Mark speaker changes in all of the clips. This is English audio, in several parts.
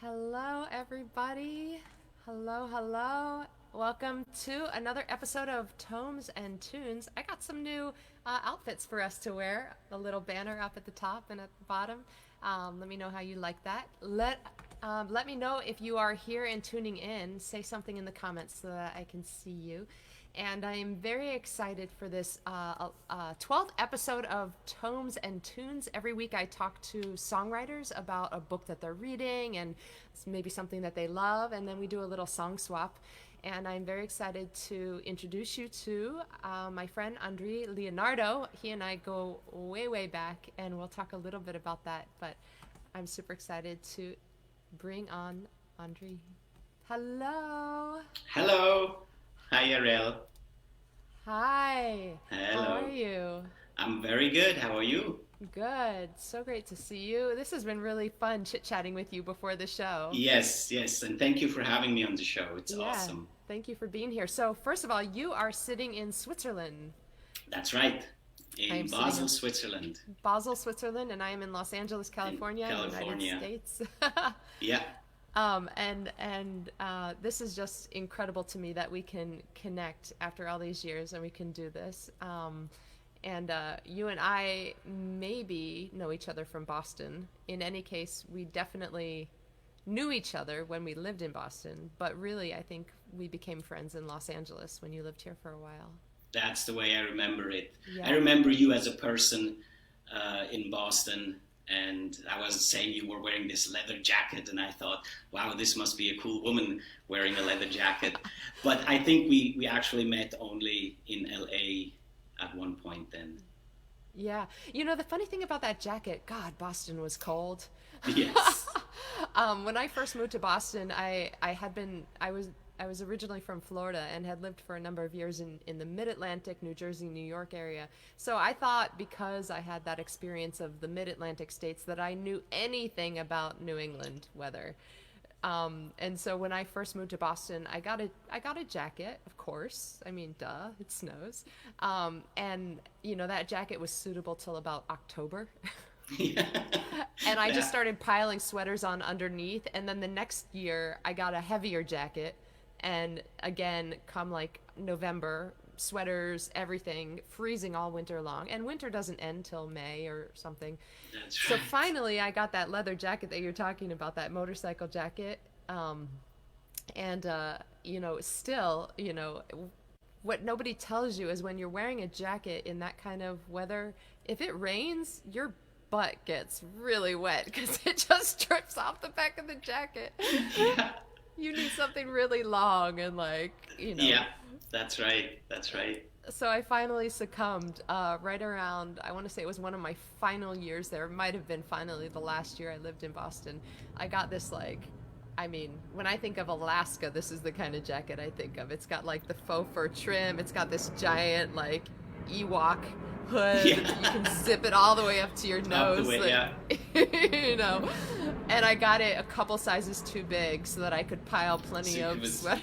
Speaker 1: Hello, everybody. Hello, hello. Welcome to another episode of Tomes and Tunes. I got some new outfits for us to wear. A little banner up at the top and at the bottom. Let me know how you like that. Let me know if you are here and tuning in. Say something in the comments so that I can see you. And I am very excited for this 12th episode of Tomes and Tunes. Every week I talk to songwriters about a book that they're reading and maybe something that they love, and then we do a little song swap. And I'm very excited to introduce you to my friend Andri Leonardo. He and I go way, way back, and we'll talk a little bit about that. But I'm super excited to bring on Andri. Hello.
Speaker 2: Hello. Hi, Arielle.
Speaker 1: Hi. How are
Speaker 2: Hello.
Speaker 1: you?
Speaker 2: I'm very good. How are you?
Speaker 1: Good. So great to see you. This has been really fun chit-chatting with you before the show.
Speaker 2: Yes, yes. And thank you for having me on the show. It's
Speaker 1: Yeah.
Speaker 2: awesome.
Speaker 1: Thank you for being here. So, first of all, you are sitting in Switzerland.
Speaker 2: That's right.
Speaker 1: I am
Speaker 2: In
Speaker 1: sitting
Speaker 2: Basel,
Speaker 1: in
Speaker 2: Switzerland,
Speaker 1: Basel, Switzerland, and I am in Los Angeles,
Speaker 2: in
Speaker 1: California, United
Speaker 2: California.
Speaker 1: States.
Speaker 2: Yeah,
Speaker 1: And this is just incredible to me that we can connect after all these years and we can do this. And you and I maybe know each other from Boston. In any case, we definitely knew each other when we lived in Boston, but really, I think we became friends in Los Angeles when you lived here for a while.
Speaker 2: that's the way I remember it. I
Speaker 1: Yeah.
Speaker 2: remember you as a person in Boston, and I was saying you were wearing this leather jacket, and I thought, wow, this must be a cool woman wearing a leather jacket. But I think we actually met only in LA at one point then.
Speaker 1: Yeah. You know, the funny thing about that jacket, God, Boston was cold.
Speaker 2: Yes.
Speaker 1: When I first moved to Boston, I was originally from Florida and had lived for a number of years in the mid-Atlantic, New Jersey, New York area. So I thought because I had that experience of the mid-Atlantic states that I knew anything about New England weather. And so when I first moved to Boston, I got a jacket, of course. I mean, duh, it snows. And you know that jacket was suitable till about October.
Speaker 2: Yeah.
Speaker 1: And I just
Speaker 2: Yeah.
Speaker 1: started piling sweaters on underneath. And then the next year, I got a heavier jacket. And again, come like November, sweaters, everything, freezing all winter long. And winter doesn't end till May or something.
Speaker 2: That's
Speaker 1: So
Speaker 2: right.
Speaker 1: finally, I got that leather jacket that you're talking about, that motorcycle jacket. Um, and, still, what nobody tells you is when you're wearing a jacket in that kind of weather, if it rains, your butt gets really wet because it just drips off the back of the jacket.
Speaker 2: Yeah.
Speaker 1: You need something really long and
Speaker 2: Yeah. That's right. That's right.
Speaker 1: So I finally succumbed right around, I want to say it was one of my final years there. It might have been finally the last year I lived in Boston. I got this, when I think of Alaska, this is the kind of jacket I think of. It's got like the faux fur trim, it's got this giant, like, Ewok hood.
Speaker 2: Yeah.
Speaker 1: You can zip it all the way up to your
Speaker 2: Up the
Speaker 1: nose.
Speaker 2: way. Yeah.
Speaker 1: You know. And I got it a couple sizes too big so that I could pile
Speaker 2: So
Speaker 1: plenty
Speaker 2: it
Speaker 1: of
Speaker 2: was
Speaker 1: sweat.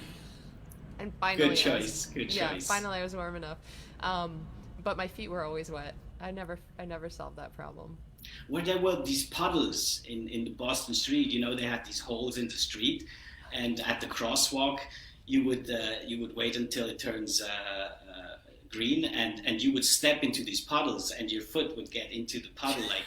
Speaker 1: And
Speaker 2: good
Speaker 1: finally,
Speaker 2: choice. Good
Speaker 1: yeah,
Speaker 2: choice.
Speaker 1: finally I was warm enough. But my feet were always wet. I never solved that problem.
Speaker 2: Where there were these puddles in the Boston street, they had these holes in the street, and at the crosswalk, you would wait until it turns green, and you would step into these puddles, and your foot would get into the puddle like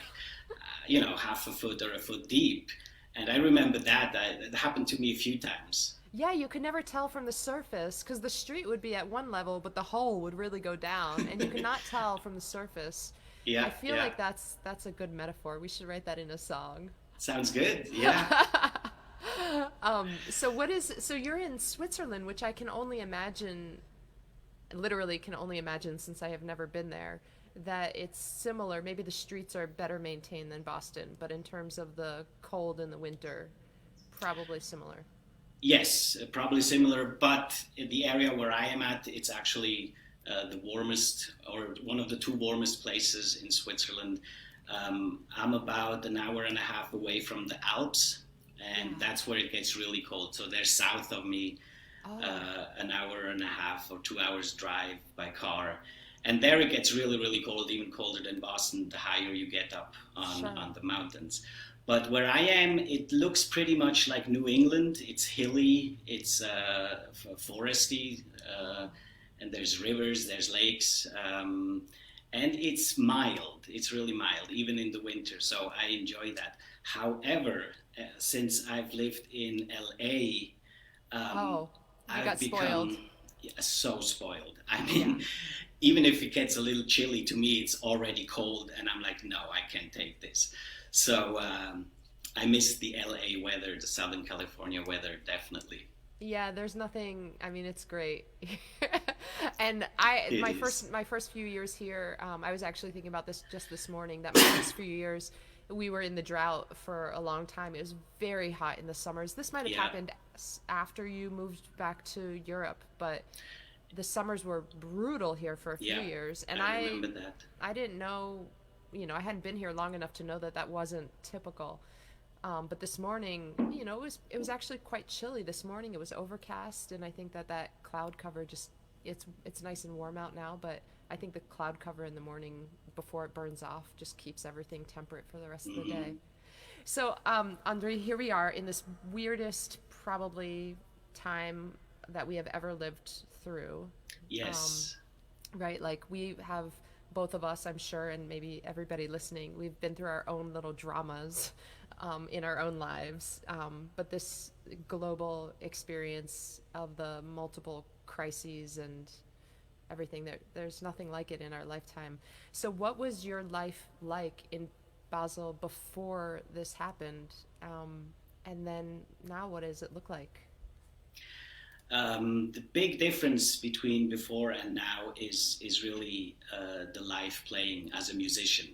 Speaker 2: half a foot or a foot deep. And I remember that happened to me a few times.
Speaker 1: Yeah, you could never tell from the surface because the street would be at one level, but the hole would really go down, and you could not tell from the surface. I
Speaker 2: Yeah,
Speaker 1: feel
Speaker 2: yeah.
Speaker 1: like that's a good metaphor. We should write that in a song.
Speaker 2: Sounds good. Yeah.
Speaker 1: So you're in Switzerland, which I can only imagine, literally can only imagine since I have never been there, that it's similar. Maybe the streets are better maintained than Boston, but in terms of the cold in the winter, probably similar.
Speaker 2: Yes, probably similar, but in the area where I am at, it's actually the warmest, or one of the two warmest places in Switzerland. I'm about an hour and a half away from the Alps, and
Speaker 1: Yeah.
Speaker 2: that's where it gets really cold. So they're south of me,
Speaker 1: Oh,
Speaker 2: an hour and a half or 2 hours drive by car. And there it gets really, really cold, even colder than Boston, the higher you get up
Speaker 1: sure.
Speaker 2: on the mountains. But where I am, it looks pretty much like New England. It's hilly, it's foresty, and there's rivers, there's lakes, and it's mild. It's really mild, even in the winter. So I enjoy that. However, since I've lived in LA,
Speaker 1: Oh, you
Speaker 2: I've
Speaker 1: got spoiled.
Speaker 2: become, yeah, so spoiled. I mean, even if it gets a little chilly, to me it's already cold, and I'm like, no, I can't take this. So I miss the LA weather, the Southern California weather, definitely.
Speaker 1: Yeah, there's nothing. I mean, it's great. And I,
Speaker 2: It is.
Speaker 1: my first few years here, I was actually thinking about this just this morning. That my first few years, we were in the drought for a long time. It was very hot in the summers. This might have
Speaker 2: Yeah,
Speaker 1: happened after you moved back to Europe, but the summers were brutal here for a few
Speaker 2: yeah,
Speaker 1: years. And
Speaker 2: I remember that.
Speaker 1: I didn't know, I hadn't been here long enough to know that that wasn't typical. But this morning, it was actually quite chilly this morning. It was overcast, and I think that that cloud cover just it's nice and warm out now. But I think the cloud cover in the morning before it burns off just keeps everything temperate for the rest of the day.
Speaker 2: Hmm.
Speaker 1: So, Andre, here we are in this weirdest probably time that we have ever lived through. Um,
Speaker 2: Yes.
Speaker 1: right? Like we have both of us, I'm sure, and maybe everybody listening, we've been through our own little dramas in our own lives. But this global experience of the multiple crises and everything, there's nothing like it in our lifetime. So, what was your life like in Basel before this happened? And then now, what does it look like?
Speaker 2: The big difference between before and now is really the live playing as a musician.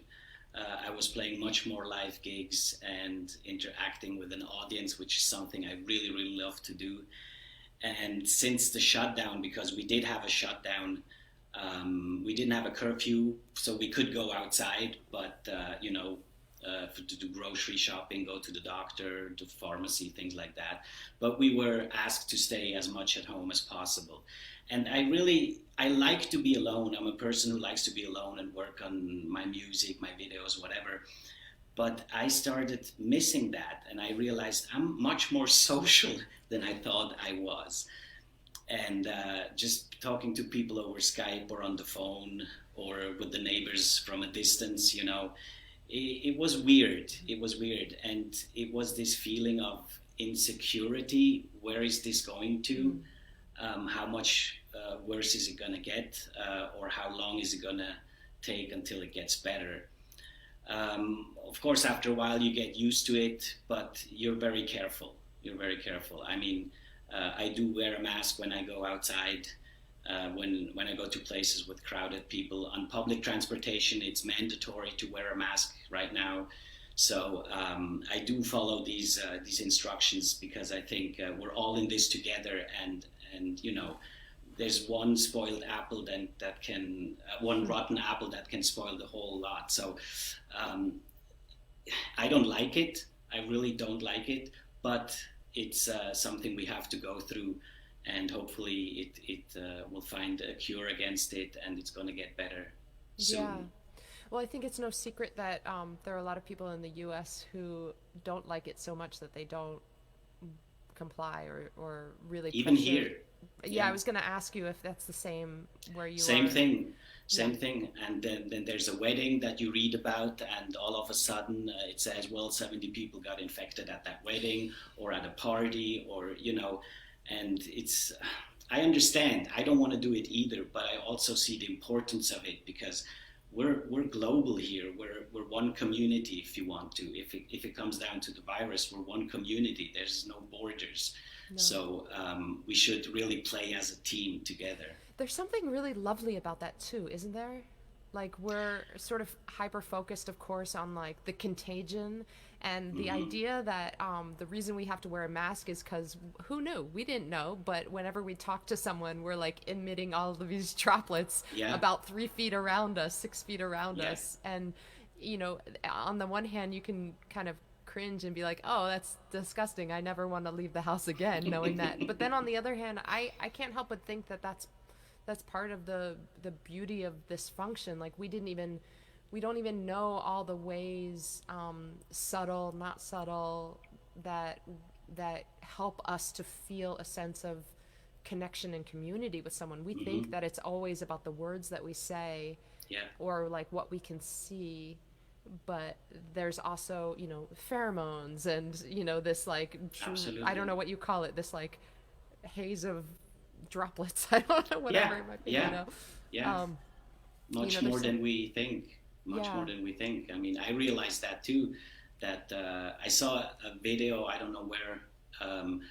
Speaker 2: I was playing much more live gigs and interacting with an audience, which is something I really, really love to do. And since the shutdown, because we did have a shutdown, we didn't have a curfew, so we could go outside, but to do grocery shopping, go to the doctor, to pharmacy, things like that. But we were asked to stay as much at home as possible. And I like to be alone. I'm a person who likes to be alone and work on my music, my videos, whatever. But I started missing that, and I realized I'm much more social than I thought I was. And just talking to people over Skype or on the phone or with the neighbors from a distance, it was weird. It was weird, and it was this feeling of insecurity. Where is this going to?
Speaker 1: Mm.
Speaker 2: How much worse is it gonna get, or how long is it gonna take until it gets better? Of course, after a while, you get used to it, but you're very careful. You're very careful. I mean, I do wear a mask when I go outside. When I go to places with crowded people on public transportation, it's mandatory to wear a mask right now. So I do follow these instructions because I think we're all in this together, and there's one spoiled apple that can one rotten apple that can spoil the whole lot. So um, I don't like it. I really don't like it, but it's something we have to go through, and hopefully it will find a cure against it, and it's going to get better
Speaker 1: Yeah.
Speaker 2: soon.
Speaker 1: Well, I think it's no secret that there are a lot of people in the U.S. who don't like it so much that they don't comply or really
Speaker 2: Even
Speaker 1: push it.
Speaker 2: here,
Speaker 1: Yeah,
Speaker 2: yeah,
Speaker 1: I was going to ask you if that's the same where you
Speaker 2: same
Speaker 1: are.
Speaker 2: thing,
Speaker 1: Yeah.
Speaker 2: same thing. And then there's a wedding that you read about, and all of a sudden it says, well, 70 people got infected at that wedding or at a party, or and it's. I understand. I don't want to do it either, but I also see the importance of it because we're global here. We're one community, if you want to. If it comes down to the virus, we're one community. There's no borders,
Speaker 1: No.
Speaker 2: so we should really play as a team together.
Speaker 1: There's something really lovely about that too, isn't there? Like we're sort of hyper focused, of course, on like the contagion and the
Speaker 2: Hmm.
Speaker 1: idea that the reason we have to wear a mask is because who knew? We didn't know, but whenever we talk to someone, we're like emitting all of these droplets
Speaker 2: Yeah,
Speaker 1: about 3 feet around us, 6 feet around
Speaker 2: yeah,
Speaker 1: us, and you know, on the one hand, you can kind of cringe and be like, "Oh, that's disgusting. I never want to leave the house again," knowing that. But then on the other hand, I can't help but think that that's part of the beauty of this function. Like we don't even know all the ways, subtle, not subtle, that help us to feel a sense of connection and community with someone. We think
Speaker 2: Hmm.
Speaker 1: that it's always about the words that we say
Speaker 2: Yeah,
Speaker 1: or like what we can see, but there's also, pheromones and, this like I don't
Speaker 2: absolutely.
Speaker 1: know what you call it, this like haze of droplets. I don't know, whatever
Speaker 2: Yeah,
Speaker 1: it might be,
Speaker 2: yeah, yeah.
Speaker 1: um
Speaker 2: Much more
Speaker 1: there's some,
Speaker 2: than we think. Much
Speaker 1: yeah.
Speaker 2: more than we think. I mean, I realized that too. That I saw a video. I don't know where. Um,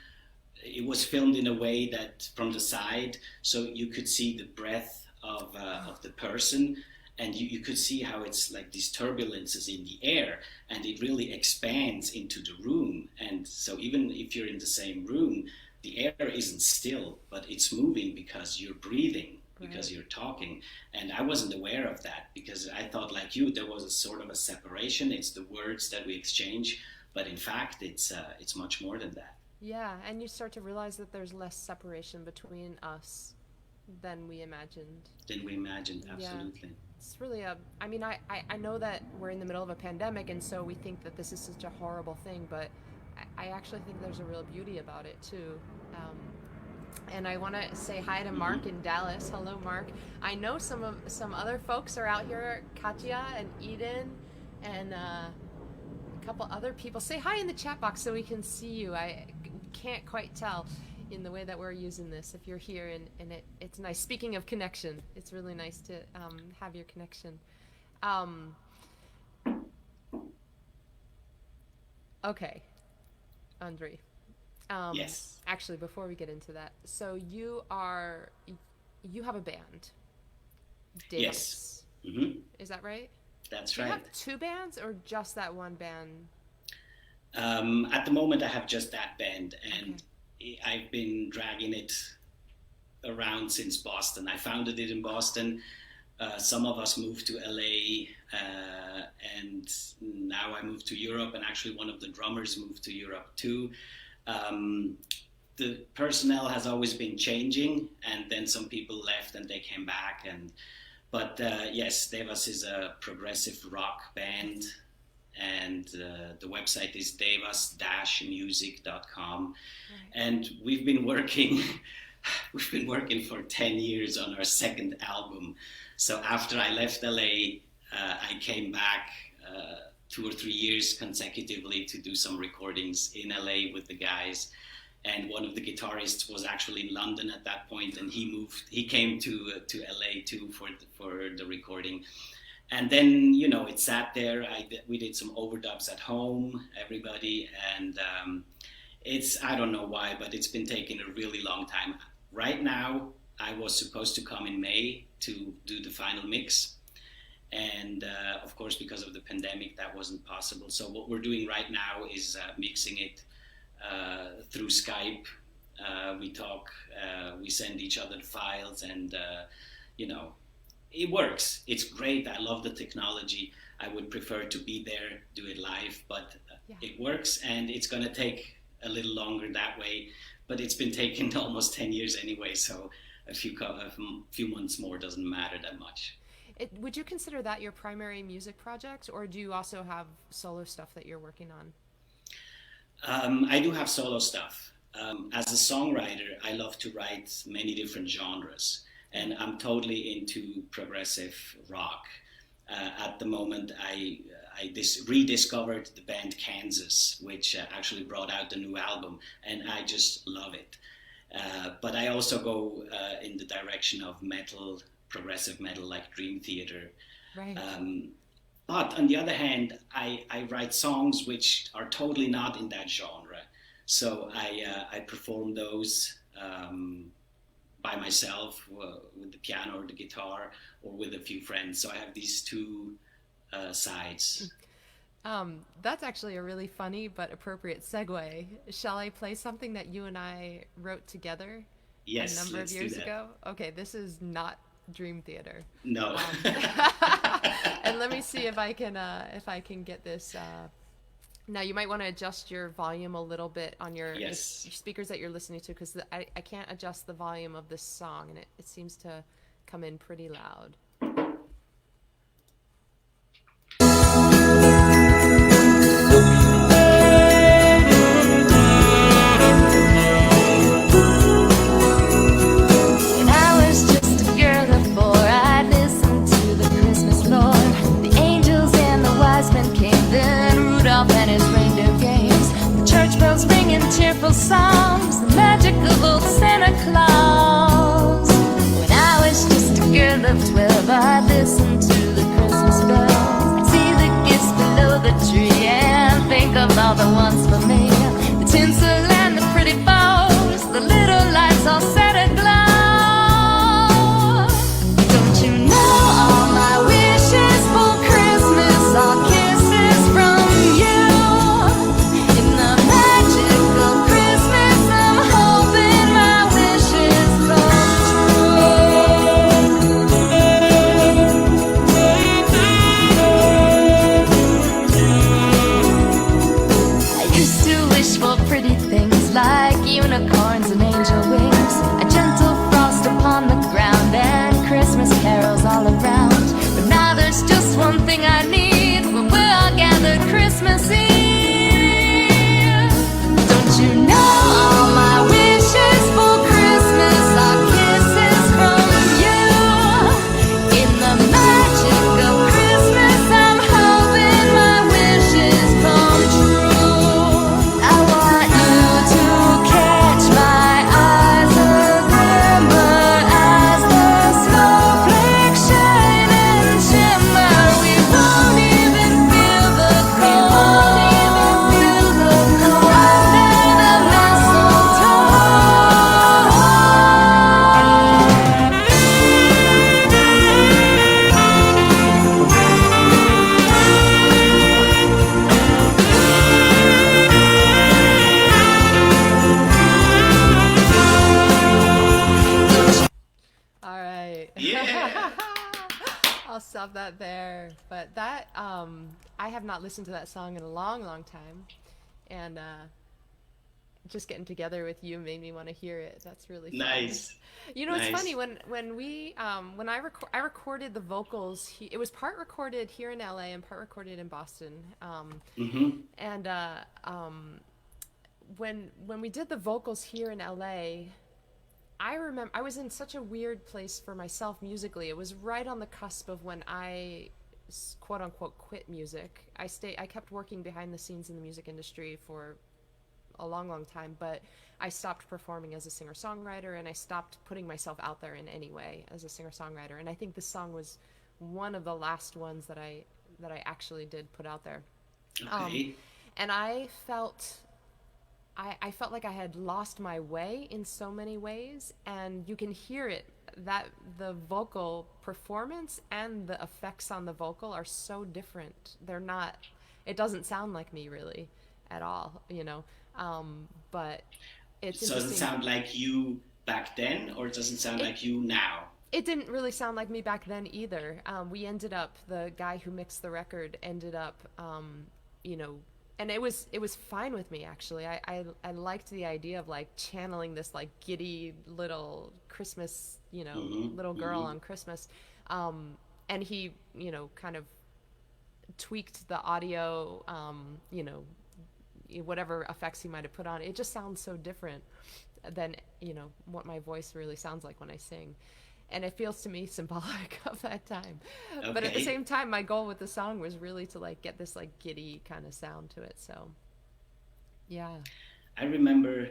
Speaker 2: it was filmed in a way that from the side, so you could see the breath of the person, and you could see how it's like these turbulences in the air, and it really expands into the room. And so even if you're in the same room, the air isn't still, but it's moving because you're breathing, because
Speaker 1: Right.
Speaker 2: you're talking. And I wasn't aware of that because I thought, like you, there was a sort of a separation. It's the words that we exchange, but in fact, it's much more than that.
Speaker 1: Yeah, and you start to realize that there's less separation between us than we imagined.
Speaker 2: Than we imagined.
Speaker 1: Yeah.
Speaker 2: Absolutely.
Speaker 1: It's really I mean, I know that we're in the middle of a pandemic, and so we think that this is such a horrible thing, but I actually think there's a real beauty about it, too. Um, and I want to say hi to Mark
Speaker 2: Hmm.
Speaker 1: in Dallas. Hello, Mark. I know some other folks are out here, Katya and Eden, and a couple other people. Say hi in the chat box so we can see you. I can't quite tell in the way that we're using this if you're here, and it's nice. Speaking of connection, it's really nice to have your connection. Um, okay, Andri.
Speaker 2: Yes.
Speaker 1: Actually, before we get into that, so you have a band,
Speaker 2: Yes.
Speaker 1: Devas.
Speaker 2: Hmm.
Speaker 1: Is that right?
Speaker 2: That's
Speaker 1: Do you
Speaker 2: right.
Speaker 1: have two bands or just that one band?
Speaker 2: At the moment, I have just that band,
Speaker 1: Okay.
Speaker 2: and I've been dragging it around since Boston. I founded it in Boston. Some of us moved to LA, and now I moved to Europe, and actually, one of the drummers moved to Europe too. Um, the personnel has always been changing, and then some people left and they came back. And but yes, Devas is a progressive rock band, and the website is devas-music.com.
Speaker 1: Right.
Speaker 2: And we've been working we've been working for 10 years on our second album. So after I left LA, I came back 2 or 3 years consecutively to do some recordings in LA with the guys. And one of the guitarists was actually in London at that point, and he came to LA too for the recording. And then it sat there. We did some overdubs at home, everybody, and it's, I don't know why, but it's been taking a really long time. Right now, I was supposed to come in May to do the final mix, and of course, because of the pandemic, that wasn't possible. So what we're doing right now is mixing it through Skype. We talk, we send each other the files, and you know, it works. It's great. I love the technology. I would prefer to be there, do it live, but
Speaker 1: Yeah.
Speaker 2: it works, and it's going to take a little longer that way. But it's been taking almost 10 years anyway, so a few months more doesn't matter that much.
Speaker 1: Would you consider that your primary music project, or do you also have solo stuff that you're working on?
Speaker 2: I do have solo stuff. As a songwriter, I love to write many different genres, and I'm totally into progressive rock. At the moment, I rediscovered the band Kansas, which actually brought out the new album, and I just love it. But I also go in the direction of metal, progressive metal, like Dream Theater.
Speaker 1: Right.
Speaker 2: Um, but on the other hand, I write songs which are totally not in that genre. So I perform those by myself with the piano or the guitar or with a few friends. So I have these two sides.
Speaker 1: That's actually a really funny but appropriate segue. Shall I play something that you and I wrote together a
Speaker 2: Yes,
Speaker 1: number of
Speaker 2: let's do
Speaker 1: years
Speaker 2: that.
Speaker 1: ago? Okay, this is not Dream Theater.
Speaker 2: No.
Speaker 1: Um, and let me see if I can get this. Now you might want to adjust your volume a little bit on
Speaker 2: Yes.
Speaker 1: your speakers that you're listening to, because I can't adjust the volume of this song, and it seems to come in pretty loud.
Speaker 3: I'd listen to the Christmas bells, see the gifts below the tree, and think of all the ones for me. The tinsel and the pretty bows, the little lights all set aglow. Don't you know all my wishes for Christmas are kisses from you? In the magic of Christmas, I'm hoping my wishes come true. I used to wish for pretty things like unicorns and angel wings, a gentle frost upon the ground, and Christmas carols all around. But now there's just one thing I need when we're all gathered Christmas Eve. Don't you know all my wishes for Christmas are kisses from you? In the magic of Christmas, I'm hoping my wishes come true. I want you to catch my eyes aglimmer as the snowflakes shine and shimmer. We won't even feel the cold under the
Speaker 1: All right.
Speaker 2: Yeah.
Speaker 1: I'll stop that there. But that, I have not listened to that song in a long, long time. And just getting together with you made me want to hear it. That's really fun.
Speaker 2: Nice.
Speaker 1: You know, it's
Speaker 2: Nice.
Speaker 1: funny when I recorded the vocals. It was part recorded here in LA and part recorded in Boston. And when we did the vocals here in LA, I remember I was in such a weird place for myself musically. It was right on the cusp of when I quote unquote quit music. I kept working behind the scenes in the music industry for a long, long time, but I stopped performing as a singer-songwriter, and I stopped putting myself out there in any way as a singer-songwriter. And I think this song was one of the last ones that I actually did put out there.
Speaker 2: Okay.
Speaker 1: And I felt like I had lost my way in so many ways, and you can hear it, that the vocal performance and the effects on the vocal are so different. It doesn't sound like me really at all, you know. But it's
Speaker 2: So does it
Speaker 1: interesting.
Speaker 2: sound like you back then, or it doesn't sound like you now?
Speaker 1: It didn't really sound like me back then either. The guy who mixed the record ended up, you know, and it was fine with me actually. I liked the idea of like channeling this like giddy little Christmas, you know, little girl on Christmas, and he, you know, kind of tweaked the audio, you know, whatever effects he might have put on. It just sounds so different than, you know, what my voice really sounds like when I sing. And it feels to me symbolic of that time.
Speaker 2: Okay.
Speaker 1: But at the same time, my goal with the song was really to like get this like giddy kind of sound to it. So, yeah.
Speaker 2: I remember,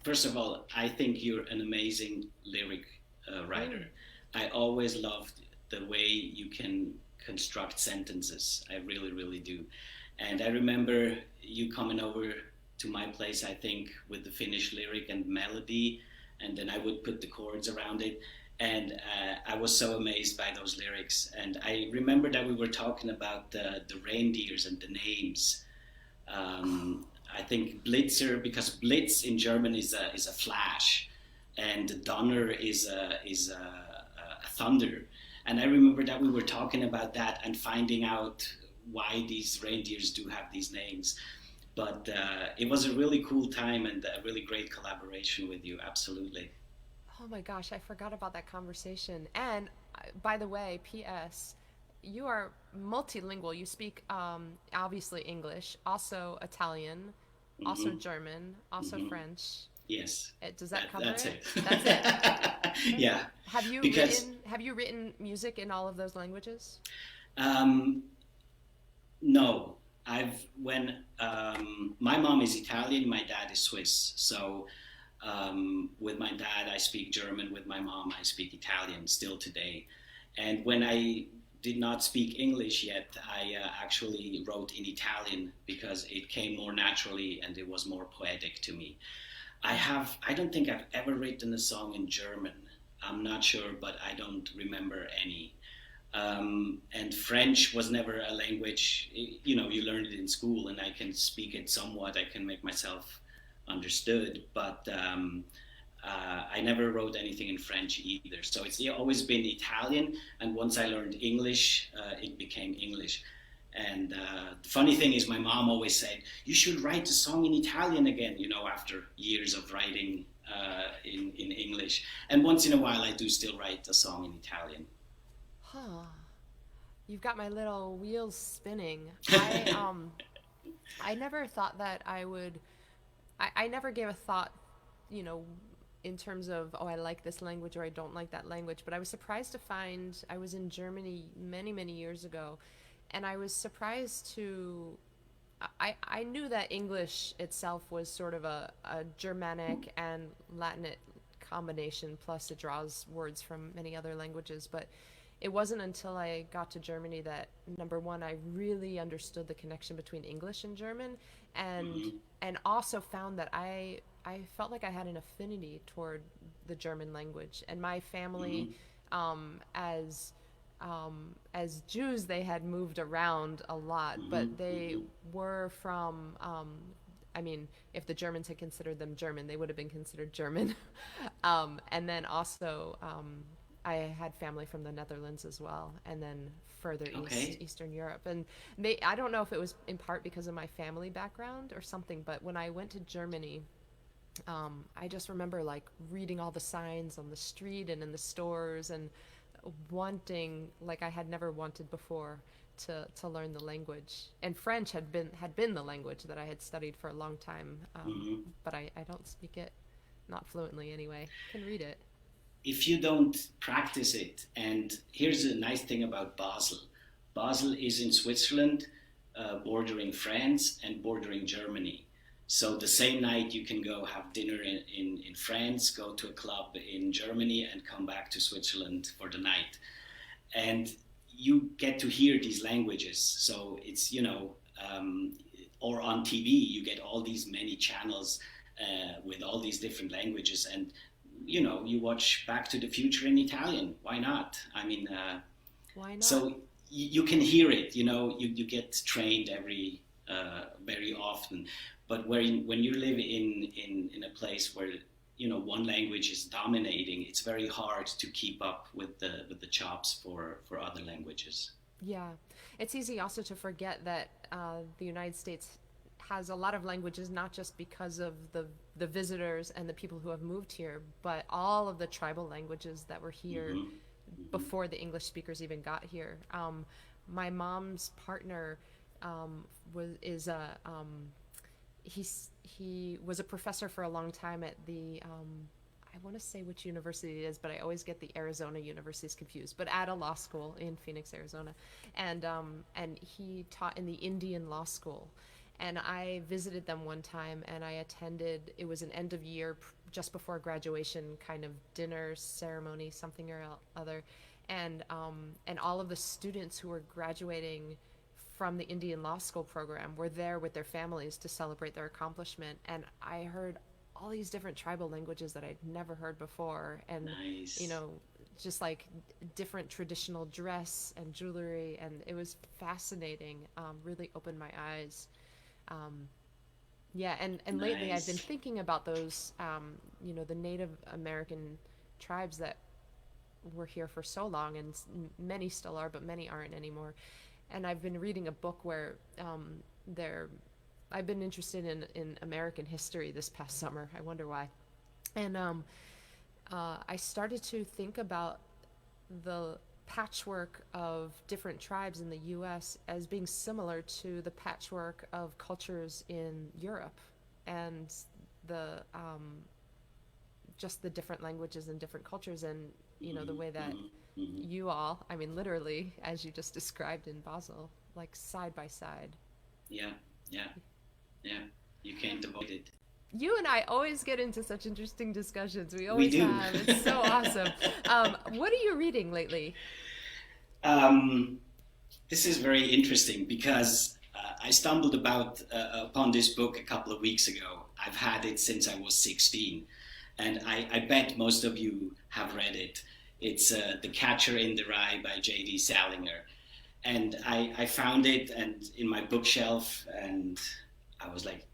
Speaker 2: first of all, I think you're an amazing lyric writer. I always loved the way you can construct sentences. I really, really do. And I remember you coming over to my place, I think, with the finished lyric and melody, and then I would put the chords around it. And I was so amazed by those lyrics. And I remember that we were talking about the reindeers and the names. I think Blitzer, because Blitz in German is a flash, and Donner is a thunder. And I remember that we were talking about that and finding out why these reindeers do have these names. But it was a really cool time and a really great collaboration with you, absolutely.
Speaker 1: Oh my gosh, I forgot about that conversation. And by the way, P.S., you are multilingual. You speak obviously English, also Italian, also German, also French.
Speaker 2: Yes.
Speaker 1: Does that cover
Speaker 2: that's
Speaker 1: it?
Speaker 2: it.
Speaker 1: That's it.
Speaker 2: Yeah.
Speaker 1: Have you written music in all of those languages?
Speaker 2: No. My mom is Italian, my dad is Swiss. So with my dad, I speak German. With my mom, I speak Italian still today. And when I did not speak English yet, I actually wrote in Italian because it came more naturally and it was more poetic to me. I don't think I've ever written a song in German. I'm not sure, but I don't remember any. And French was never a language, you know, you learn it in school and I can speak it somewhat, I can make myself understood, but I never wrote anything in French either. So it's always been Italian, and once I learned English, it became English. And the funny thing is my mom always said, you should write a song in Italian again, you know, after years of writing in English. And once in a while I do still write a song in Italian.
Speaker 1: Huh. You've got my little wheels spinning. I never thought that I would. I never gave a thought, you know, in terms of, oh, I like this language or I don't like that language. But I was surprised to find I was in Germany many years ago, and I was surprised to. I knew that English itself was sort of a Germanic and Latin combination, plus it draws words from many other languages, but it wasn't until I got to Germany that, number one, I really understood the connection between English and German, and also found that I felt like I had an affinity toward the German language. And my family, as Jews, they had moved around a lot, but they were from, I mean, if the Germans had considered them German, they would have been considered German. And then also, I had family from the Netherlands as well, and then further east, Eastern Europe. And I don't know if it was in part because of my family background or something, but when I went to Germany, I just remember like reading all the signs on the street and in the stores and wanting, like I had never wanted before, to learn the language. And French had been the language that I had studied for a long time, but I don't speak it, not fluently anyway. I can read it.
Speaker 2: If you don't practice it, and here's a nice thing about Basel. Basel is in Switzerland, bordering France and bordering Germany. So the same night you can go have dinner in France, go to a club in Germany, and come back to Switzerland for the night. And you get to hear these languages. So it's, you know, or on TV, you get all these many channels with all these different languages. And, you know, you watch Back to the Future in Italian. Why not? I mean,
Speaker 1: why not?
Speaker 2: So you can hear it, you know, you get trained very often. But when you live in a place where, you know, one language is dominating, it's very hard to keep up with the chops for other languages.
Speaker 1: Yeah, it's easy also to forget that the United States has a lot of languages, not just because of the visitors and the people who have moved here, but all of the tribal languages that were here before the English speakers even got here. My mom's partner he was a professor for a long time at the I want to say which university it is, but I always get the Arizona universities confused, but at a law school in Phoenix, Arizona. And he taught in the Indian law school. And I visited them one time, and I attended, it was an end of year, just before graduation kind of dinner ceremony, something or other. And all of the students who were graduating from the Indian law school program were there with their families to celebrate their accomplishment. And I heard all these different tribal languages that I'd never heard before. And,
Speaker 2: Nice.
Speaker 1: you know, just like different traditional dress and jewelry. And it was fascinating, really opened my eyes. Yeah, and lately I've been
Speaker 2: Nice.
Speaker 1: thinking about those, you know, the Native American tribes that were here for so long, and many still are, but many aren't anymore. And I've been reading a book where I've been interested in American history this past summer. I wonder why. And I started to think about the patchwork of different tribes in the U.S. as being similar to the patchwork of cultures in Europe, and the just the different languages and different cultures, and you know the way that you all, I mean literally, as you just described in Basel, like side by side.
Speaker 2: Yeah, yeah, yeah. You can't avoid it.
Speaker 1: You and I always get into such interesting discussions. We
Speaker 2: We
Speaker 1: always
Speaker 2: do.
Speaker 1: have. It's so awesome. What are you reading lately?
Speaker 2: This is very interesting because I stumbled upon this book a couple of weeks ago. I've had it since I was 16, and I bet most of you have read it. It's The Catcher in the Rye by J.D. Salinger. And I found it and in my bookshelf, and I was like,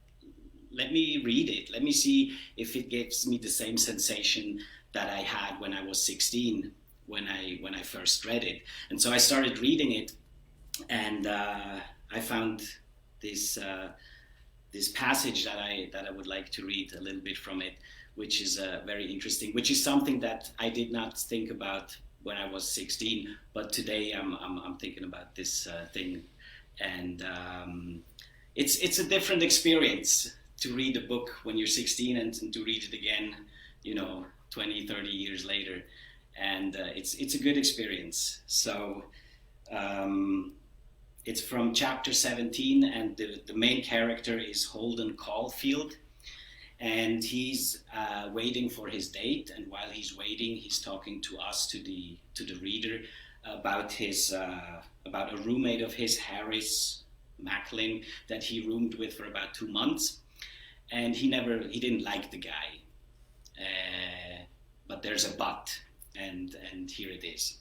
Speaker 2: let me read it. Let me see if it gives me the same sensation that I had when I was 16, when I first read it. And so I started reading it, and I found this this passage that I would like to read a little bit from it, which is very interesting, which is something that I did not think about when I was 16, but today I'm thinking about this thing, and it's a different experience to read a book when you're 16 and to read it again, 20, 30 years later, and it's a good experience. So it's from chapter 17, and the main character is Holden Caulfield. And he's waiting for his date, and while he's waiting, he's talking to us, to the reader, about about a roommate of his, Harris Macklin, that he roomed with for about 2 months, and he didn't like the guy, but there's a but, and here it is.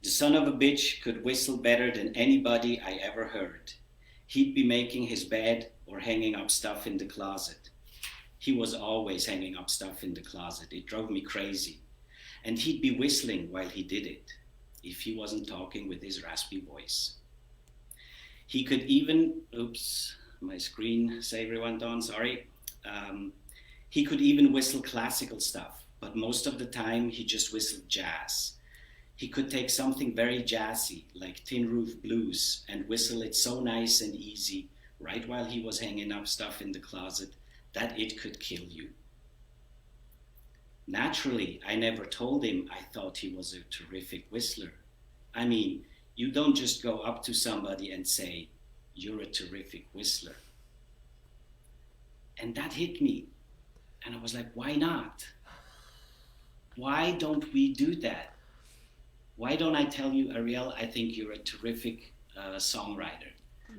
Speaker 2: The son of a bitch could whistle better than anybody I ever heard. He'd be making his bed or hanging up stuff in the closet. He was always hanging up stuff in the closet. It drove me crazy. And he'd be whistling while he did it, if he wasn't talking with his raspy voice. He could even, oops, my screensaver went on, sorry. He could even whistle classical stuff, but most of the time he just whistled jazz. He could take something very jazzy, like Tin Roof Blues, and whistle it so nice and easy, right while he was hanging up stuff in the closet, that it could kill you. Naturally, I never told him I thought he was a terrific whistler. I mean, you don't just go up to somebody and say, "You're a terrific whistler." And that hit me. And I was like, why not? Why don't we do that? Why don't I tell you, Arielle, I think you're a terrific songwriter?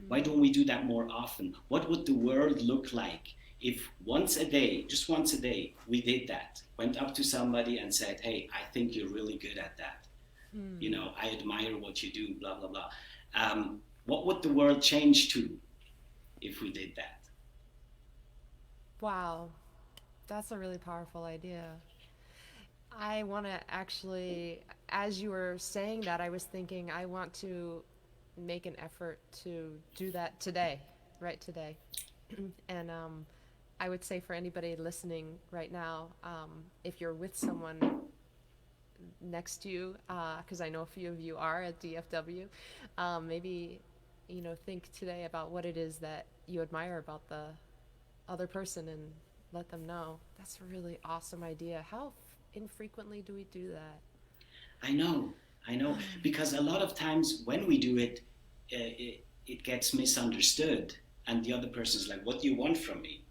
Speaker 2: Why don't we do that more often? What would the world look like if once a day, just once a day, we did that? Went up to somebody and said, "Hey, I think you're really good at that. I admire what you do, blah, blah, blah." What would the world change to if we did that?
Speaker 1: Wow, that's a really powerful idea. I want to actually, as you were saying that, I was thinking I want to make an effort to do that today, right today. And I would say for anybody listening right now, if you're with someone next to you, because I know a few of you are at DFW, maybe, think today about what it is that you admire about the other person and let them know. That's a really awesome idea. How infrequently do we do that?
Speaker 2: I know, because a lot of times when we do it, it gets misunderstood, and the other person's like, "What do you want from me?"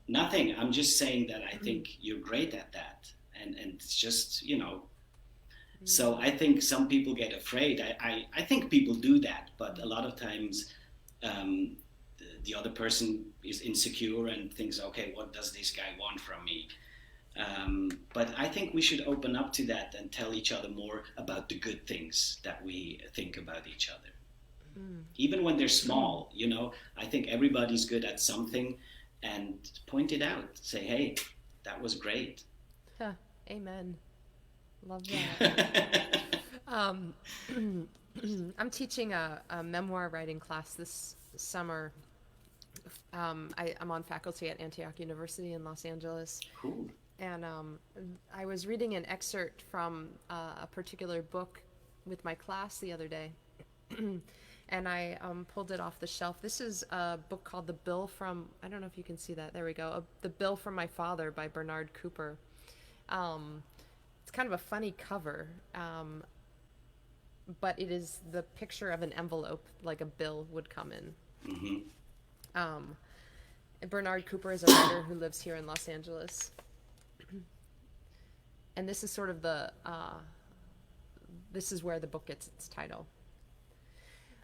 Speaker 2: Nothing. I'm just saying that I think you're great at that, and it's just, So I think some people get afraid. I think people do that, but a lot of times the other person is insecure and thinks, "Okay, what does this guy want from me?" But I think we should open up to that and tell each other more about the good things that we think about each other. Even when they're small, I think everybody's good at something, and point it out. Say, "Hey, that was great."
Speaker 1: Huh. Amen. Love that. I'm teaching a memoir writing class this summer. I'm on faculty at Antioch University in Los Angeles.
Speaker 2: Cool.
Speaker 1: And I was reading an excerpt from a particular book with my class the other day. And I pulled it off the shelf. This is a book called The Bill from, I don't know if you can see that. There we go. The Bill from My Father by Bernard Cooper. It's kind of a funny cover, but it is the picture of an envelope like a bill would come in. Mm-hmm. Bernard Cooper is a writer who lives here in Los Angeles. And this is sort of the This is where the book gets its title.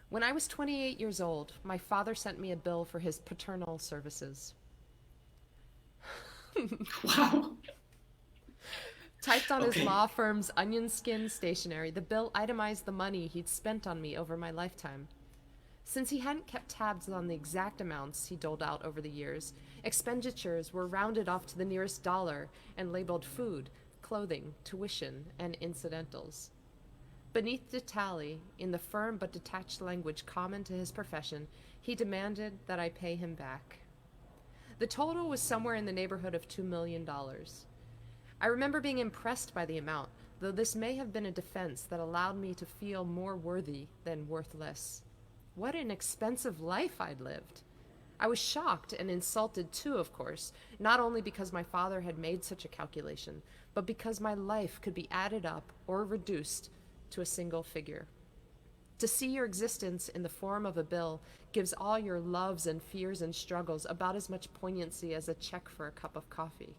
Speaker 1: When I was 28 years old, my father sent me a bill for his paternal services.
Speaker 2: Wow.
Speaker 1: Typed on his
Speaker 2: Okay.
Speaker 1: law firm's onion skin stationery, the bill itemized the money he'd spent on me over my lifetime. Since he hadn't kept tabs on the exact amounts he doled out over the years, expenditures were rounded off to the nearest dollar and labeled food, clothing, tuition, and incidentals. Beneath the tally, in the firm but detached language common to his profession, he demanded that I pay him back. The total was somewhere in the neighborhood of $2 million. I remember being impressed by the amount, though this may have been a defense that allowed me to feel more worthy than worthless. What an expensive life I'd lived. I was shocked and insulted too, of course, not only because my father had made such a calculation, but because my life could be added up or reduced to a single figure. To see your existence in the form of a bill gives all your loves and fears and struggles about as much poignancy as a check for a cup of coffee.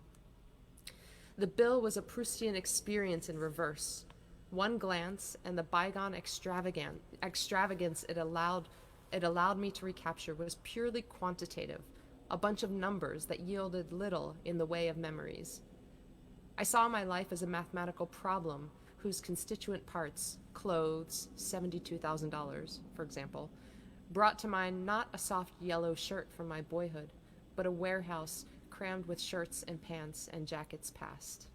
Speaker 1: The bill was a Proustian experience in reverse. One glance and the bygone extravagance it allowed me to recapture was purely quantitative, a bunch of numbers that yielded little in the way of memories. I saw my life as a mathematical problem whose constituent parts, clothes, $72,000, for example, brought to mind not a soft yellow shirt from my boyhood, but a warehouse crammed with shirts and pants and jackets past.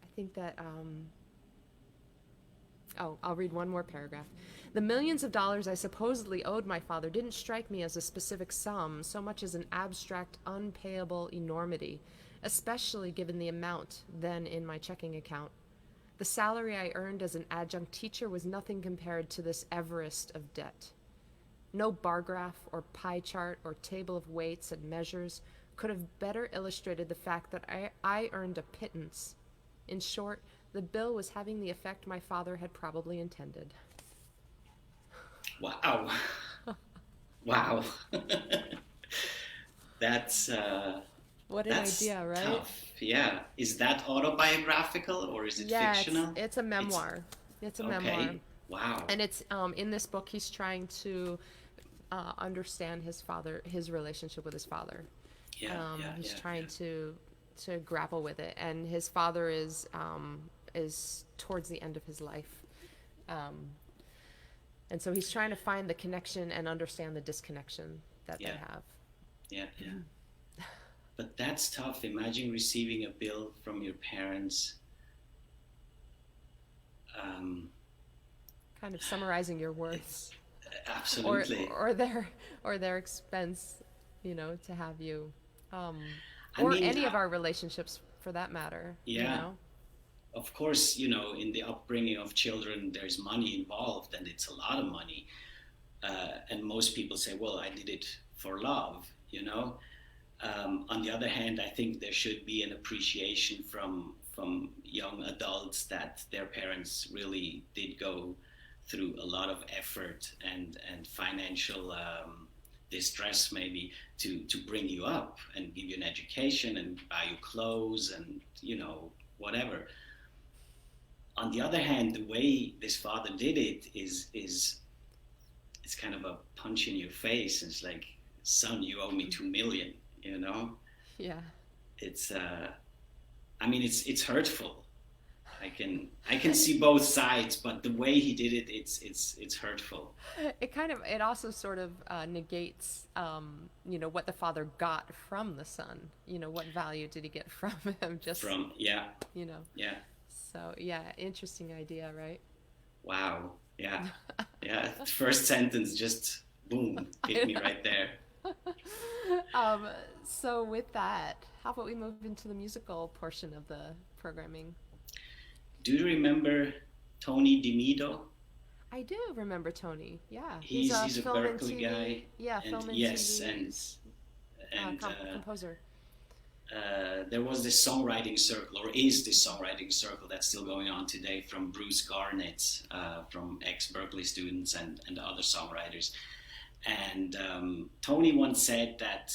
Speaker 1: I think that, I'll read one more paragraph. The millions of dollars I supposedly owed my father didn't strike me as a specific sum so much as an abstract, unpayable enormity, especially given the amount then in my checking account. The salary I earned as an adjunct teacher was nothing compared to this Everest of debt. No bar graph or pie chart or table of weights and measures could have better illustrated the fact that I earned a pittance. In short, the bill was having the effect my father had probably intended.
Speaker 2: Wow. Wow. That's
Speaker 1: What an
Speaker 2: that's
Speaker 1: idea, right?
Speaker 2: tough. Yeah. Is that autobiographical or is it
Speaker 1: Yeah,
Speaker 2: fictional?
Speaker 1: it's a memoir. It's a
Speaker 2: Okay.
Speaker 1: memoir.
Speaker 2: Wow.
Speaker 1: And it's in this book he's trying to understand his relationship with his father. He's trying to grapple with it, and his father is towards the end of his life, and so he's trying to find the connection and understand the disconnection that they have.
Speaker 2: Yeah. But that's tough. Imagine receiving a bill from your parents.
Speaker 1: Kind of summarizing your worth,
Speaker 2: Absolutely.
Speaker 1: or their expense, to have you, any of our relationships for that matter.
Speaker 2: Yeah. Of course, in the upbringing of children, there's money involved, and it's a lot of money. And most people say, well, I did it for love, On the other hand, I think there should be an appreciation from young adults that their parents really did go through a lot of effort and financial distress maybe to bring you up and give you an education and buy you clothes and, whatever. On the other hand, the way this father did it is it's kind of a punch in your face. It's like, son, you owe me $2 million,
Speaker 1: Yeah.
Speaker 2: It's it's hurtful. I can see both sides, but the way he did it, it's hurtful.
Speaker 1: It also sort of negates what the father got from the son. What value did he get from him?
Speaker 2: Yeah.
Speaker 1: So yeah, interesting idea, right?
Speaker 2: Wow. Yeah. Yeah. First sentence just boom hit me right there.
Speaker 1: So with that, how about we move into the musical portion of the programming?
Speaker 2: Do you remember Tony DiMedo?
Speaker 1: I do remember Tony. Yeah,
Speaker 2: He's a
Speaker 1: film and
Speaker 2: Berkeley
Speaker 1: TV
Speaker 2: guy.
Speaker 1: Yeah,
Speaker 2: and
Speaker 1: film and
Speaker 2: yes,
Speaker 1: TV
Speaker 2: and
Speaker 1: composer.
Speaker 2: there was this songwriting circle, or is this songwriting circle that's still going on today, from Bruce Garnett, from ex-Berkeley students and other songwriters. And Tony once said that,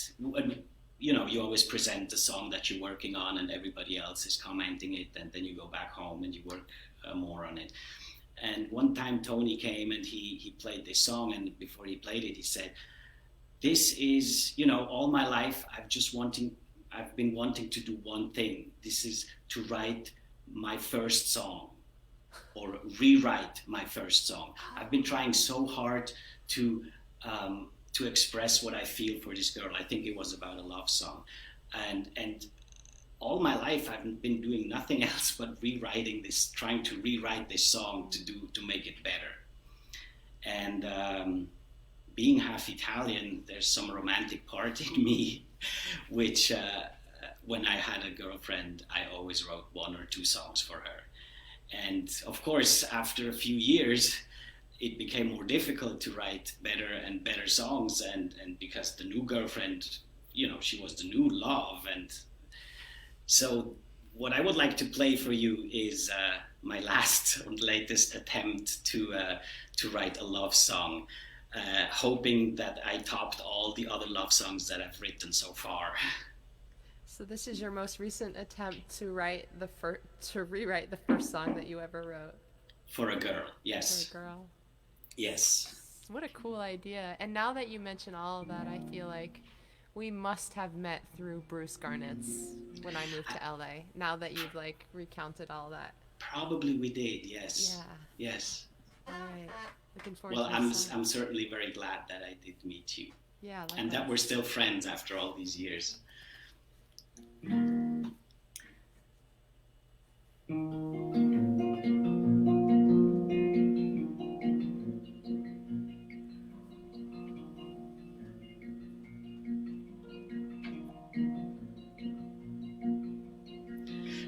Speaker 2: you always present the song that you're working on and everybody else is commenting it, and then you go back home and you work more on it. And one time Tony came and he played this song, and before he played it, he said, "This is, all my life I've been wanting to do one thing. This is to write my first song, or rewrite my first song. I've been trying so hard to express what I feel for this girl." I think it was about a love song, and all my life I've been doing nothing else but trying to rewrite this song to make it better. And being half Italian, there's some romantic part in me, which when I had a girlfriend, I always wrote 1 or 2 songs for her. And of course, after a few years, it became more difficult to write better and better songs, and because the new girlfriend, she was the new love. And so what I would like to play for you is my latest attempt to write a love song, hoping that I topped all the other love songs that I've written so far.
Speaker 1: So this is your most recent attempt to rewrite the first song that you ever wrote.
Speaker 2: For a girl, yes.
Speaker 1: For a girl.
Speaker 2: Yes.
Speaker 1: What a cool idea. And now that you mention all of that, I feel like we must have met through Bruce Garnett's When I Moved to LA, now that you've recounted all that.
Speaker 2: Probably we did, yes.
Speaker 1: Yeah.
Speaker 2: Yes.
Speaker 1: All right. Looking forward
Speaker 2: Well,
Speaker 1: to this
Speaker 2: I'm certainly very glad that I did meet you.
Speaker 1: Yeah, likewise.
Speaker 2: And that we're still friends after all these years.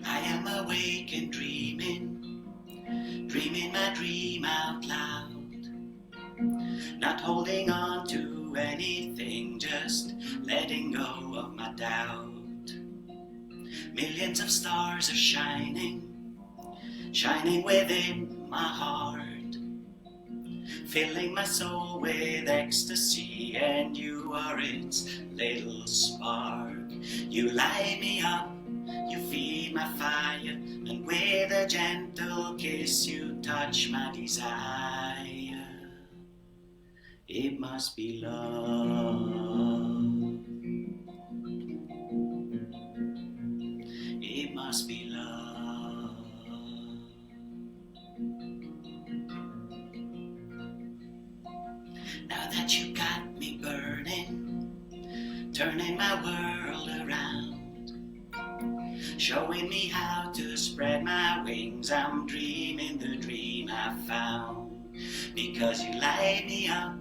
Speaker 2: I am awake and dreaming my dream out loud, not holding on to anything, just letting go of my doubt. Millions of stars are shining within my heart, filling my soul with ecstasy, and you are its little spark. You light me up, you feed my fire, and with a gentle kiss you touch my desire. It must be love. It must be love. Now that you got me burning, turning my world around, showing me how to spread my wings, I'm dreaming the dream I found. Because you light me up,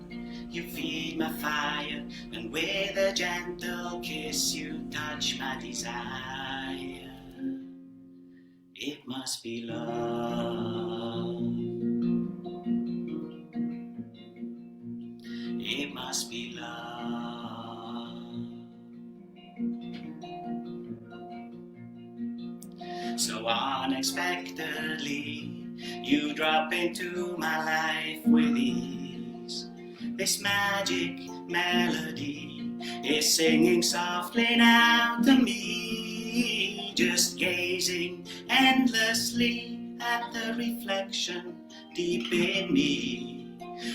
Speaker 2: you feed my fire, and with a gentle kiss you touch my desire. It must be love. It must be love. So unexpectedly, you drop into my life with ease. This magic melody is singing softly now to me, just gazing endlessly at the reflection deep in me,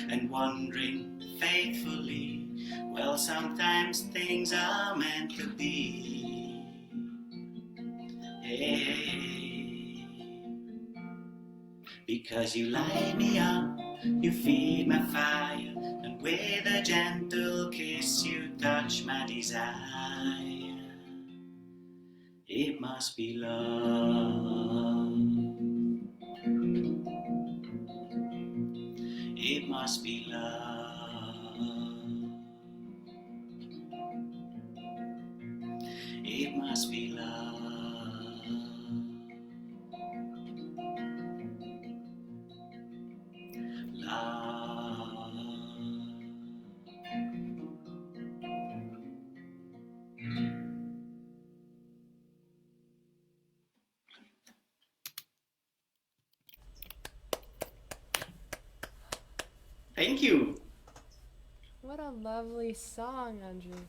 Speaker 2: and wondering faithfully, well, sometimes things are meant to be. Hey, because you light me up, you feed my fire, and with a gentle kiss you touch my desire. It must be love. It must be love. It must be love. Love. Thank you.
Speaker 1: What a lovely song, Andri.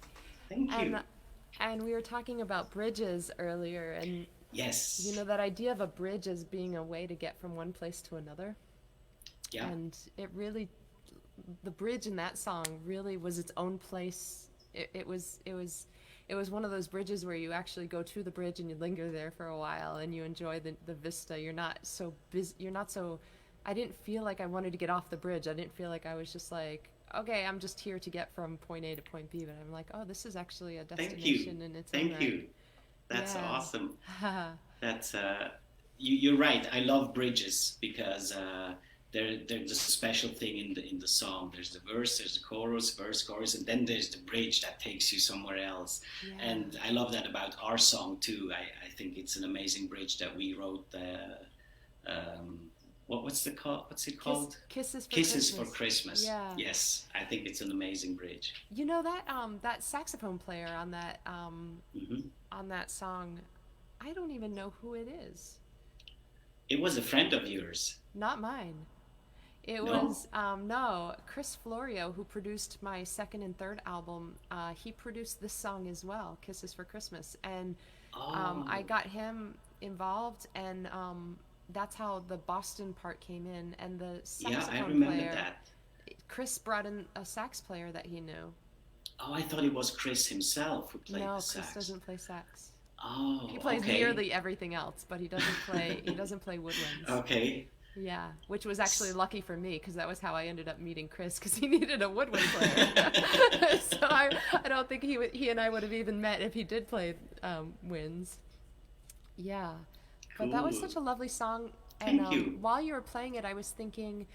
Speaker 2: Thank you.
Speaker 1: And we were talking about bridges earlier, and
Speaker 2: Yes.
Speaker 1: You know, that idea of a bridge as being a way to get from one place to another.
Speaker 2: Yeah.
Speaker 1: And it really, the bridge in that song really was its own place. It was one of those bridges where you actually go to the bridge and you linger there for a while and you enjoy the vista. You're not so busy. You're not so. I didn't feel like I wanted to get off the bridge. I didn't feel like I was just like, okay, I'm just here to get from point A to point B. But I'm like, oh, this is actually a destination in its own
Speaker 2: Thank
Speaker 1: right.
Speaker 2: you. That's
Speaker 1: Yeah.
Speaker 2: awesome. That's you're right. I love bridges because they're just a special thing in the song. There's the verse, there's the chorus, verse, chorus, and then there's the bridge that takes you somewhere else.
Speaker 1: Yeah.
Speaker 2: And I love that about our song too. I think it's an amazing bridge that we wrote. What's it called?
Speaker 1: Kisses for
Speaker 2: for Christmas.
Speaker 1: Yeah.
Speaker 2: Yes, I think it's an amazing bridge.
Speaker 1: You know that saxophone player on that
Speaker 2: Hmm.
Speaker 1: on that song, I don't even know who it is.
Speaker 2: It was a friend of yours.
Speaker 1: Not mine. It
Speaker 2: No?
Speaker 1: was no, Chris Florio, who produced my second and third album. He produced this song as well, "Kisses for Christmas," and
Speaker 2: Oh.
Speaker 1: I got him involved, and that's how the Boston part came in. And the
Speaker 2: Yeah,
Speaker 1: saxophone
Speaker 2: I remember
Speaker 1: player,
Speaker 2: that.
Speaker 1: Chris brought in a sax player that he knew.
Speaker 2: Oh, I thought it was Chris himself who played
Speaker 1: No,
Speaker 2: the sax.
Speaker 1: Chris doesn't play sax.
Speaker 2: Oh,
Speaker 1: He plays
Speaker 2: okay.
Speaker 1: nearly everything else, but he doesn't play. He doesn't play woodwinds.
Speaker 2: Okay.
Speaker 1: Yeah, which was actually lucky for me because that was how I ended up meeting Chris because he needed a woodwind player. So I don't think he and I would have even met if he did play winds. Yeah, but that was
Speaker 2: Cool.
Speaker 1: such a lovely song. And
Speaker 2: Thank you.
Speaker 1: while you were playing it, I was thinking,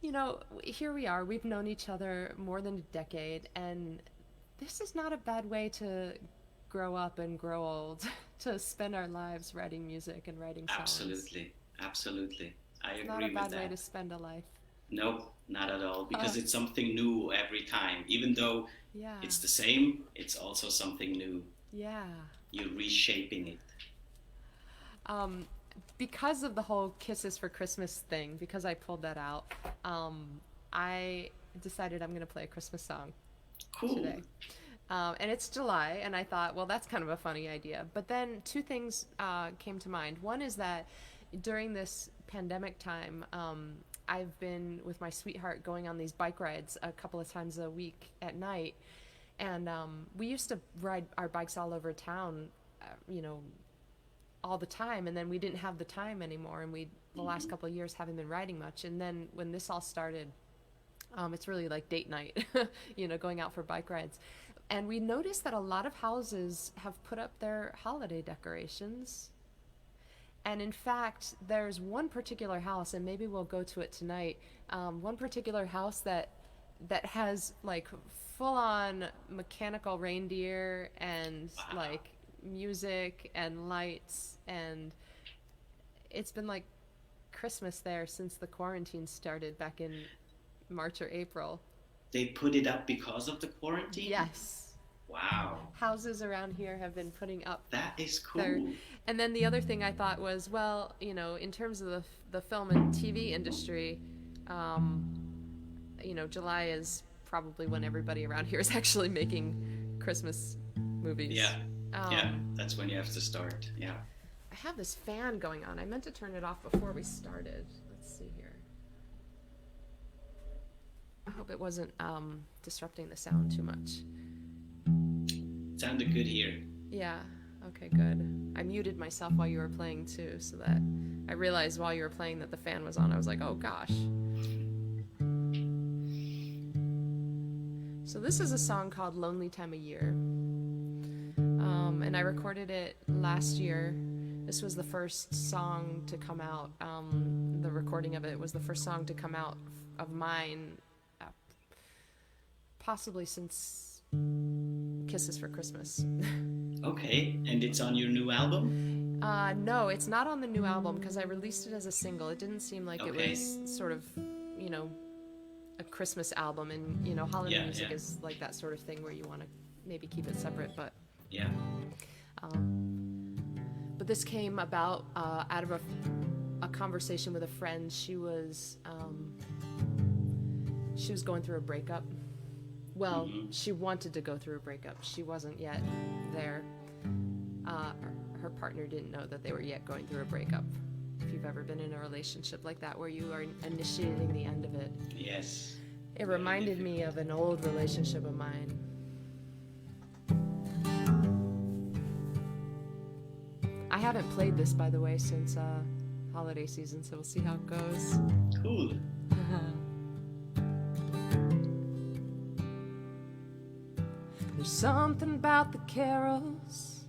Speaker 1: you know, here we are. We've known each other more than a decade, and this is not a bad way to grow up and grow old, to spend our lives writing music and writing songs.
Speaker 2: Absolutely. Absolutely. I
Speaker 1: It's not
Speaker 2: agree
Speaker 1: a bad
Speaker 2: with
Speaker 1: way
Speaker 2: that.
Speaker 1: to spend a life.
Speaker 2: No, not at all. Because it's something new every time. Even though
Speaker 1: Yeah.
Speaker 2: it's the same, it's also something new.
Speaker 1: Yeah.
Speaker 2: You're reshaping it.
Speaker 1: Because of the whole Kisses for Christmas thing, because I pulled that out, I decided I'm going to play a Christmas song
Speaker 2: Cool.
Speaker 1: today. And it's July, and I thought, well, that's kind of a funny idea. But then two things came to mind. One is that during this pandemic time, I've been with my sweetheart going on these bike rides a couple of times a week at night. And we used to ride our bikes all over town, all the time. And then we didn't have the time anymore. And the last couple of years haven't been riding much. And then when this all started, it's really like date night, going out for bike rides. And we noticed that a lot of houses have put up their holiday decorations. And in fact, there's one particular house, and maybe we'll go to it tonight, one particular house that has like full-on mechanical reindeer and like music and lights, and it's been like Christmas there since the quarantine started back in March or April.
Speaker 2: They put it up because of the quarantine?
Speaker 1: Yes.
Speaker 2: Wow.
Speaker 1: Houses around here have been putting up
Speaker 2: That is cool.
Speaker 1: And then the other thing I thought was, well, in terms of the film and TV industry, July is probably when everybody around here is actually making Christmas movies.
Speaker 2: Yeah. Yeah, that's when you have to start. Yeah.
Speaker 1: I have this fan going on. I meant to turn it off before we started. Let's see here. I hope it wasn't disrupting the sound too much.
Speaker 2: Sounded good here.
Speaker 1: Yeah. Okay, good. I muted myself while you were playing too, so that I realized while you were playing that the fan was on. I was like, oh gosh. So this is a song called Lonely Time of Year. And I recorded it last year. This was the first song to come out. The recording of it was the first song to come out of mine, possibly since Kisses for Christmas.
Speaker 2: Okay, and it's on your new album?
Speaker 1: No, it's not on the new album because I released it as a single. It didn't seem like it was sort of, a Christmas album, and holiday music is like that sort of thing where you want to maybe keep it separate, but
Speaker 2: Yeah.
Speaker 1: But this came about out of a conversation with a friend. She was going through a breakup. Well, she wanted to go through a breakup. She wasn't yet there. Her her partner didn't know that they were yet going through a breakup. If you've ever been in a relationship like that where you are initiating the end of it.
Speaker 2: Yes.
Speaker 1: It reminded me of an old relationship of mine. I haven't played this, by the way, since holiday season, so we'll see how it goes.
Speaker 2: Cool.
Speaker 1: There's something about the carols,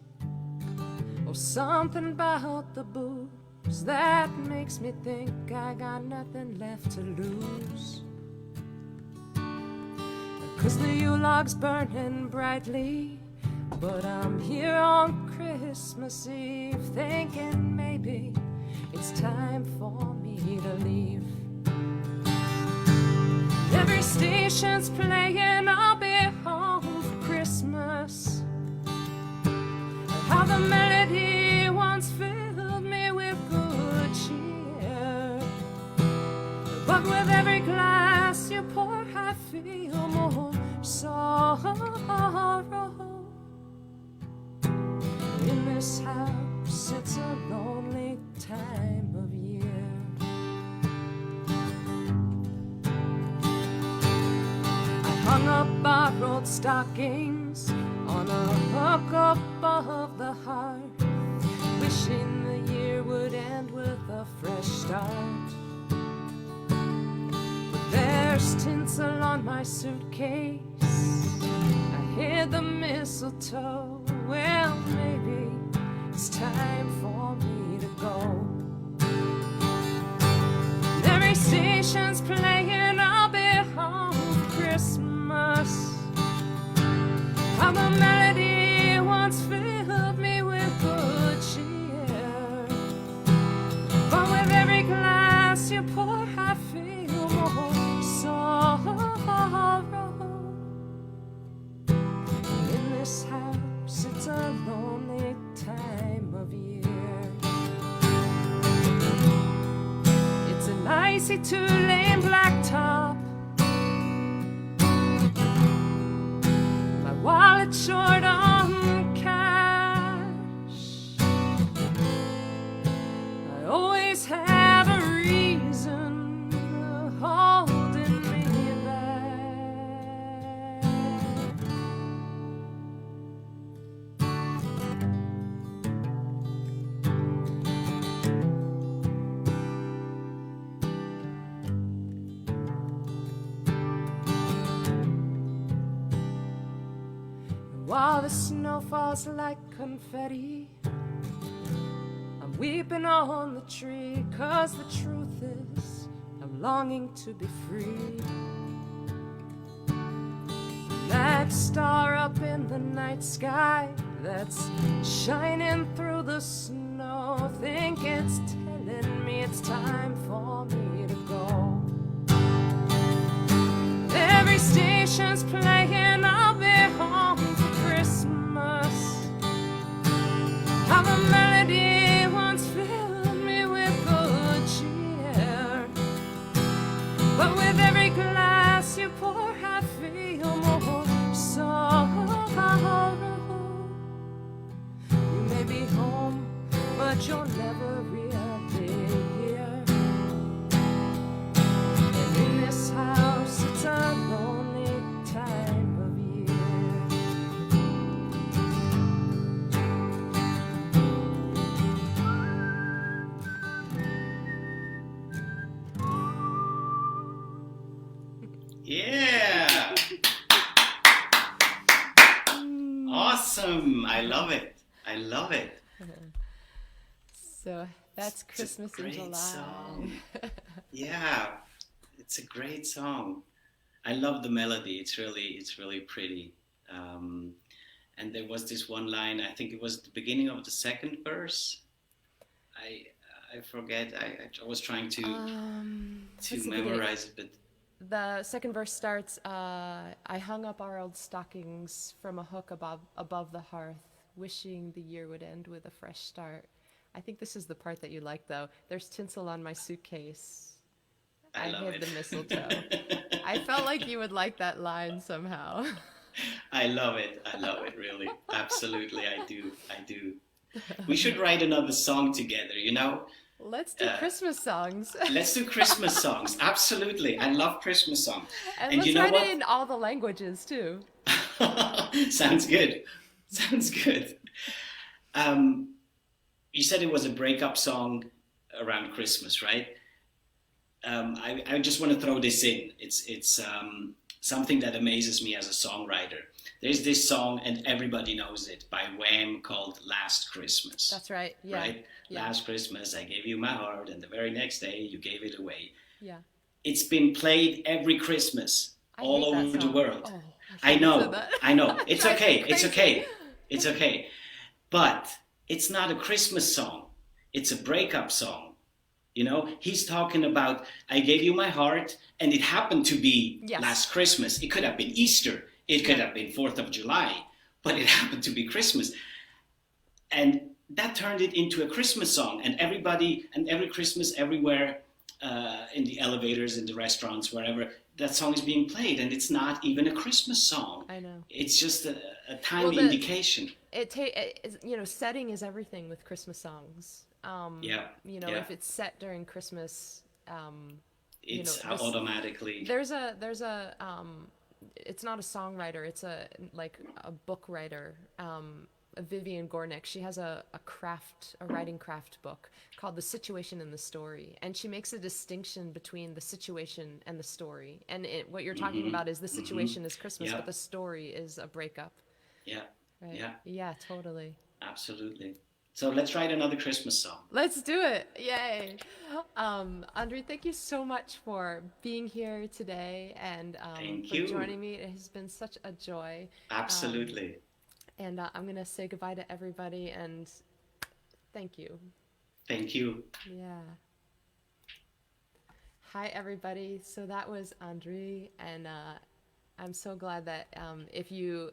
Speaker 1: or something about the booze, that makes me think I got nothing left to lose. 'Cause the Yule log's burning brightly, but I'm here on Christmas Eve, thinking maybe it's time for me to leave. Every station's playing I'll Be Home for Christmas. How the melody once filled me with good cheer, but with every glass you pour I feel more sorrow. In this house it's a lonely time of year. I hung up borrowed stockings on a hook above the hearth, wishing the year would end with a fresh start. But there's tinsel on my suitcase, I hear the mistletoe. Well, maybe it's time for me to go. Every station's playing I'll Be Home for Christmas. How the melody once filled me with good cheer, but with every glass you pour I feel more sorrow. In this house it's a lonely time of year. It's an icy two-lane blacktop, my wallet short on cash. I always have a reason holding me back. While the snow falls like confetti, I'm weeping on the tree, 'cause the truth is I'm longing to be free. That star up in the night sky that's shining through the snow, think it's telling me it's time for me to go. Every station's playing I'll Be Home for Christmas. How the melody once filled me with good cheer, but with every glass you pour I feel more sorrow. You may be home, but you're never really here. And in this house it's a lonely time of year.
Speaker 2: Yeah. Awesome. I love it. I love it.
Speaker 1: So that's Christmas in
Speaker 2: Great
Speaker 1: July.
Speaker 2: song. Yeah, it's a great song. I love the melody. It's really pretty. And there was this one line. I think it was the beginning of the second verse. I forget. I was trying to memorize it, but
Speaker 1: the second verse starts, I hung up our old stockings from a hook above the hearth, wishing the year would end with a fresh start. I think this is the part that you like, though. There's tinsel on my suitcase. I
Speaker 2: love
Speaker 1: hid
Speaker 2: it.
Speaker 1: the mistletoe. I felt like you would like that line somehow.
Speaker 2: I love it. I love it, really. Absolutely, I do. We should write another song together, you know?
Speaker 1: Let's do Christmas songs.
Speaker 2: Let's do Christmas songs. Absolutely. I love Christmas songs.
Speaker 1: And
Speaker 2: And
Speaker 1: let's
Speaker 2: you know
Speaker 1: write
Speaker 2: what?
Speaker 1: it in all the languages too.
Speaker 2: Sounds good. Sounds good. You said it was a breakup song around Christmas, right? I just want to throw this in. It's something that amazes me as a songwriter. There's this song, and everybody knows it, by Wham, called Last Christmas.
Speaker 1: That's right. Yeah.
Speaker 2: Right?
Speaker 1: Yeah.
Speaker 2: Last Christmas, I gave you my heart, and the very next day, you gave it away.
Speaker 1: Yeah.
Speaker 2: It's been played every Christmas all
Speaker 1: hate that
Speaker 2: over the
Speaker 1: song.
Speaker 2: world.
Speaker 1: Oh,
Speaker 2: I
Speaker 1: shouldn't have said
Speaker 2: know,
Speaker 1: that.
Speaker 2: I know. It's
Speaker 1: Drives me
Speaker 2: okay, it's
Speaker 1: crazy.
Speaker 2: okay, it's okay. But it's not a Christmas song. It's a breakup song. You know, he's talking about, I gave you my heart, and it happened to be
Speaker 1: Yes.
Speaker 2: last Christmas. It could have been Easter. It could have been 4th of July, but it happened to be Christmas. And that turned it into a Christmas song. And everybody, and every Christmas, everywhere, in the elevators, in the restaurants, wherever, that song is being played. And it's not even a Christmas song.
Speaker 1: I know.
Speaker 2: It's just a time
Speaker 1: Well,
Speaker 2: indication.
Speaker 1: Setting is everything with Christmas songs.
Speaker 2: Yeah.
Speaker 1: You know,
Speaker 2: Yeah.
Speaker 1: if it's set during Christmas, you
Speaker 2: It's
Speaker 1: know,
Speaker 2: automatically.
Speaker 1: there's a it's not a songwriter, it's a book writer, Vivian Gornick. She has a writing craft book called The Situation and the Story, and she makes a distinction between the situation and the story. And what you're talking about is the situation is Christmas,
Speaker 2: Yeah.
Speaker 1: but the story is a breakup.
Speaker 2: Yeah.
Speaker 1: Right?
Speaker 2: Yeah.
Speaker 1: Yeah, totally.
Speaker 2: Absolutely. So let's write another Christmas song.
Speaker 1: Let's do it. Yay. Andri, thank you so much for being here today and
Speaker 2: Thank
Speaker 1: for
Speaker 2: you.
Speaker 1: joining me. It has been such a joy.
Speaker 2: Absolutely.
Speaker 1: And I'm going to say goodbye to everybody and thank you.
Speaker 2: Thank you.
Speaker 1: Yeah. Hi, everybody. So that was Andri, and I'm so glad that if you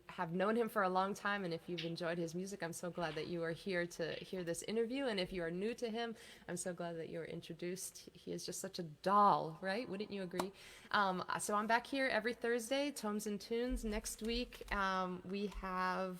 Speaker 1: have known him for a long time and if you've enjoyed his music, I'm so glad that you are here to hear this interview. And if you are new to him, I'm so glad that you were introduced. He is just such a doll, right? Wouldn't you agree? So I'm back here every Thursday, Tomes and Tunes. Next week, we have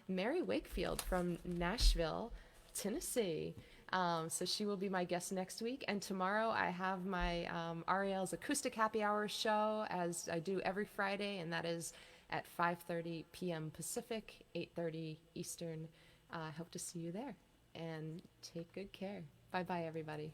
Speaker 1: Mary Wakefield from Nashville, Tennessee. So she will be my guest next week. And tomorrow I have my Arielle's Acoustic Happy Hour show, as I do every Friday, and that is at 5:30 p.m. Pacific, 8:30 Eastern. I hope to see you there. And take good care. Bye-bye, everybody.